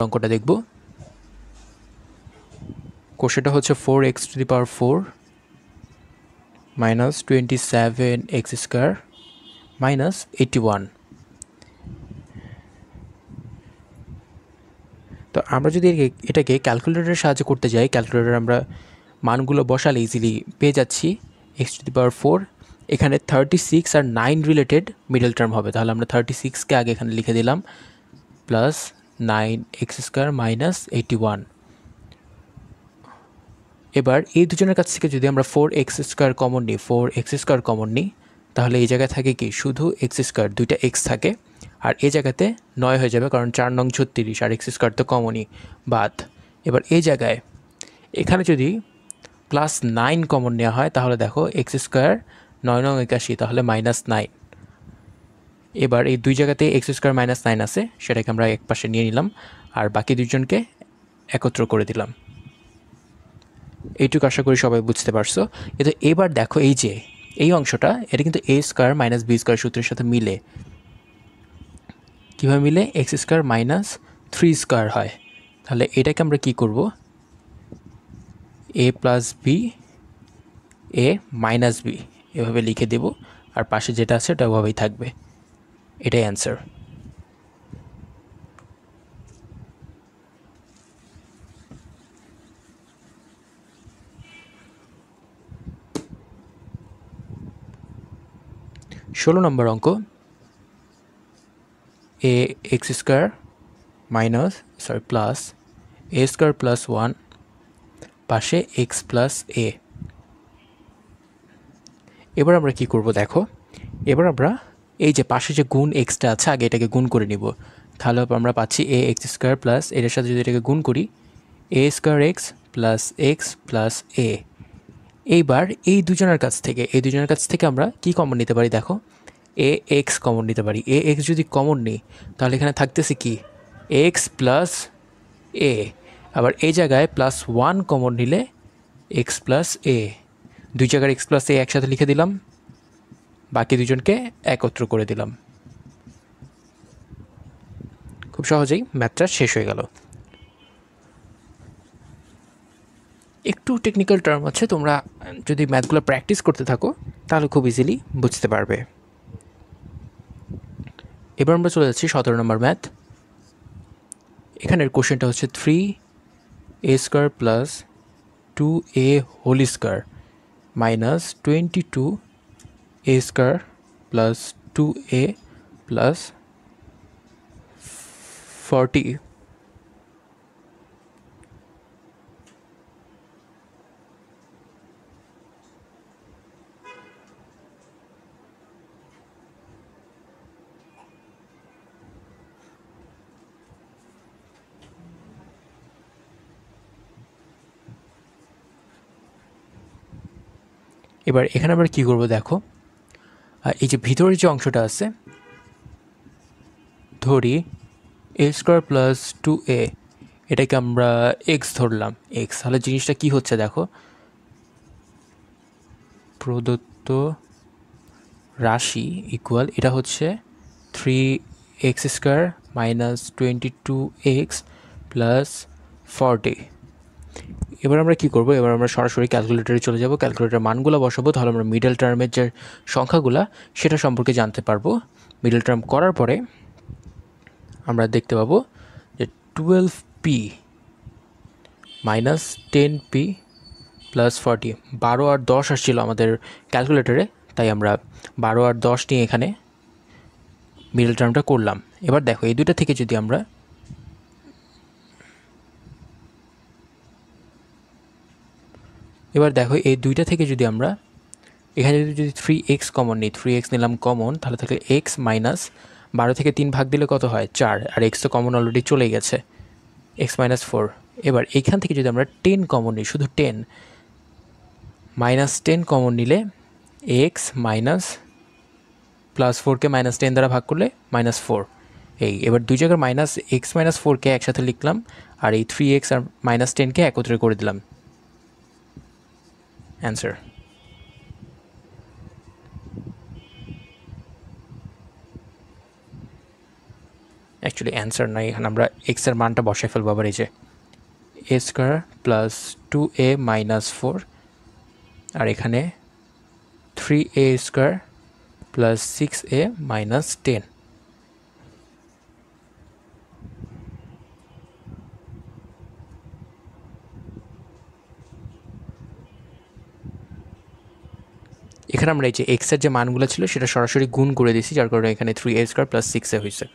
অঙ্কটা দেখব। কোশ্চেনটা হচ্ছে 4x⁴ মাইনাস 27x² মাইনাস 81। তো আমরা যদি এটাকে ক্যালকুলেটরের সাহায্যে করতে যাই, ক্যালকুলেটর আমরা মানগুলো বসালে ইজিলি পেয়ে যাচ্ছি। x⁴, এখানে 36 আর 9 রিলেটেড মিডল টার্ম হবে, তাহলে আমরা 36কে আগে এখানে লিখে দিলাম প্লাস 9x² মাইনাস 81। এবার এই দুজনের কাছ থেকে যদি আমরা 4x² কমন নিই, 4x² কমন নিই, তাহলে এই জায়গায় থাকে কি শুধু x², দুইটা x থাকে, আর এই জায়গাতে 9 হয়ে যাবে, কারণ 4 নং 36 আর x² তো কমনই বাদ। এবার এই জায়গায় এখানে যদি +9 কমন নেওয়া হয়, তাহলে দেখো x² 9 নং 81, তাহলে -9। এবার এই দুই জায়গাতে x² -9 আছে, সেটাকে আমরা এক পাশে নিয়ে নিলাম, আর বাকি দুইজনকে একত্র করে দিলাম। এইটুকু আশা করি সবাই বুঝতে পারছো। কিন্তু এবার দেখো এই যে এই অংশটা, এটা কিন্তু a² - b² সূত্রের সাথে মিলে। কীভাবে মিলে? x² - 3² হয়। তাহলে এটাকে আমরা কি করব? a + b a - b এভাবে লিখে দেব, আর পাশে যেটা আছে এটা ওভাবেই থাকবে। এটাই অ্যান্সার। ষোলো নম্বর অঙ্ক, প্লাস a² + 1 পাশে x + a। এবার আমরা কি করব দেখো, এবার আমরা এই যে পাশে যে গুণ এক্সটা আছে, আগে এটাকে গুণ করে নিব। তাহলে আমরা পাচ্ছি ax² প্লাস এটার সাথে যদি এটাকে গুণ করি a² plus x plus a। এইবার এই দুজনের কাছ থেকে আমরা কি কমন নিতে পারি দেখো, ax কমন নিতে পারি। ax যদি কমন নিই, তাহলে এখানে থাকতেছে কি x প্লাস a। আবার এই জায়গায় +1 কমন নিলে x প্লাস a, দুই জায়গার x প্লাস a একসাথে লিখে দিলাম, বাকি দুজনকে একত্র করে দিলাম। খুব সহজেই ম্যাথটা শেষ হয়ে গেল। একটু টেকনিক্যাল টার্ম আছে, তোমরা যদি ম্যাথগুলো প্র্যাকটিস করতে থাকো তাহলে খুব ইজিলি বুঝতে পারবে। এবার আমরা চলে যাচ্ছি 17 নম্বর ম্যাথ। এখানের কোশ্চেনটা হচ্ছে 3a² plus 2a² minus 22a² plus 2a plus 40। এবার এখানে আমরা কী করবো দেখো, এই যে ভিতরের যে অংশটা আছে, ধরি a² প্লাস 2a, এটাকে আমরা x ধরলাম, x। তাহলে জিনিসটা কি হচ্ছে দেখো, প্রদত্ত রাশি ইকুয়াল এটা হচ্ছে 3x² মাইনাস 22x প্লাস 40। এবার আমরা কি করব, এবার আমরা সরাসরি ক্যালকুলেটরে চলে যাব, ক্যালকুলেটরের মানগুলো বসাবো, তাহলে আমরা মিডল টার্মের যে সংখ্যাগুলো সেটা সম্পর্কে জানতে পারবো। মিডল টার্ম করার পরে আমরা দেখতে পাবো যে 12p মাইনাস 10p প্লাস 40, 12 আর 10 আসছিল আমাদের ক্যালকুলেটরে, তাই আমরা 12 আর 10 নিয়ে এখানে মিডল টার্মটা করলাম। এবার দেখো এই দুইটা থেকে যদি আমরা এখানে যদি 3x কমন নিই, 3x নিলাম কমন, তাহলে থাকলে x মাইনাস 12 থেকে 3 ভাগ দিলে কত হয় 4, আর x তো কমন অলরেডি চলে গেছে, x মাইনাস 4। এবার এইখান থেকে যদি আমরা 10 কমন নিই, শুধু 10, -10 কমন নিলে x মাইনাস +4কে -10 দ্বারা ভাগ করলে -4। এই এবার দুই জায়গার x - 4কে একসাথে লিখলাম, আর এই 3x আর -10কে একত্রে করে দিলাম। অ্যান্সার। অ্যাকচুয়ালি অ্যান্সার নাই, এখানে আমরা এক্সের মানটা বসাই ফেলবো আবার। এই যে এ স্কোয়ার প্লাস 2a মাইনাস 4, আর এখানে 3a square plus 6a minus 10। এখানে আমরা এই যে এক্সের যে মানগুলো ছিল সেটা সরাসরি গুণ করে দিয়েছি, যার কারণে এখানে 3a স্কোয়ার প্লাস 6a হয়েছে।